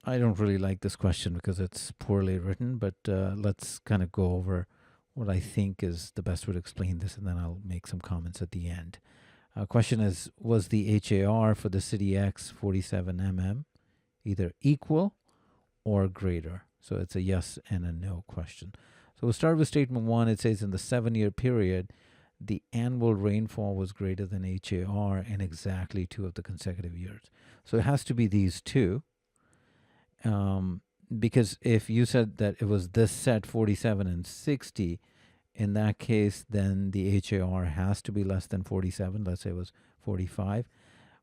I don't really like this question because it's poorly written, but let's kind of go over what I think is the best way to explain this, and then I'll make some comments at the end. Question is, was the HAR for the city X 47 mm either equal or greater? So it's a yes and a no question. So we'll start with statement one. It says in the 7-year period, the annual rainfall was greater than HAR in exactly 2 of the consecutive years. So it has to be these two. Because if you said that it was this set 47 and 60, in that case, then the HAR has to be less than 47. Let's say it was 45.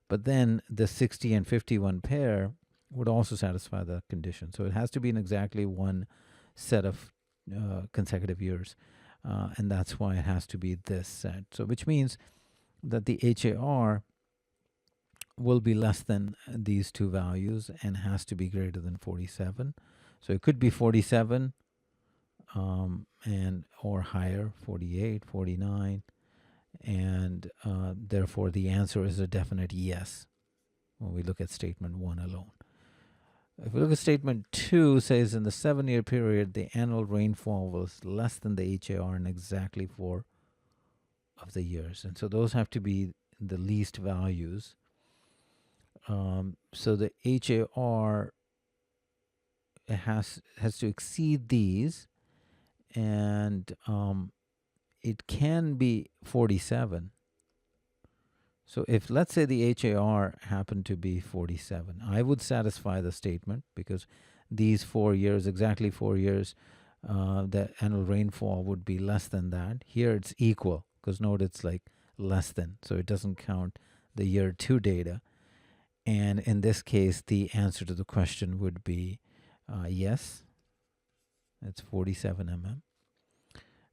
But then the 60 and 51 pair would also satisfy the condition. So it has to be in exactly one set of consecutive years. And that's why it has to be this set. So which means that the HAR will be less than these two values and has to be greater than 47. So it could be 47 and or higher, 48, 49, and therefore the answer is a definite yes when we look at statement 1 alone. If we look at statement 2, says in the 7-year period, the annual rainfall was less than the HAR in exactly 4 of the years. And so those have to be the least values. So the HAR has to exceed these, and it can be 47. So if, let's say, the HAR happened to be 47, I would satisfy the statement because these 4 years, exactly 4 years, the annual rainfall would be less than that. Here it's equal because note it's like less than, so it doesn't count the year 2 data. And in this case, the answer to the question would be yes, it's 47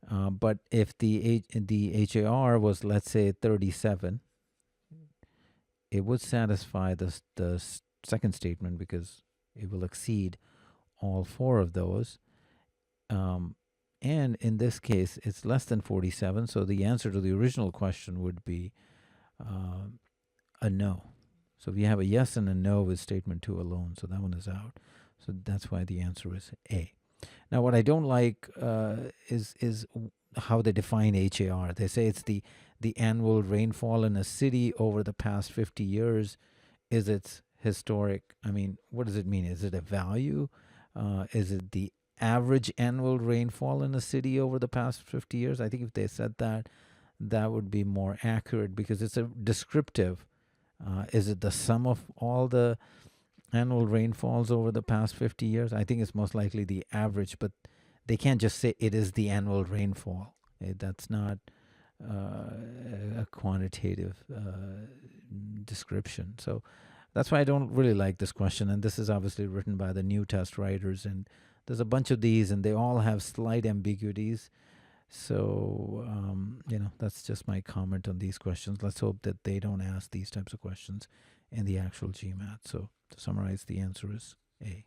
mm. But if the HAR was, let's say, 37, it would satisfy the second statement because it will exceed all 4 of those. And in this case, it's less than 47, so the answer to the original question would be a no. So we have a yes and a no with statement 2 alone, so that one is out. So that's why the answer is A. Now, what I don't like is how they define HAR. They say it's the annual rainfall in a city over the past 50 years. Is it historic? I mean, what does it mean? Is it a value? Is it the average annual rainfall in a city over the past 50 years? I think if they said that, that would be more accurate because it's a descriptive. Is it the sum of all the annual rainfalls over the past 50 years? I think it's most likely the average, but they can't just say it is the annual rainfall. That's not a quantitative description. So that's why I don't really like this question. And this is obviously written by the new test writers. And there's a bunch of these, and they all have slight ambiguities. So, that's just my comment on these questions. Let's hope that they don't ask these types of questions in the actual GMAT. So to summarize, the answer is A.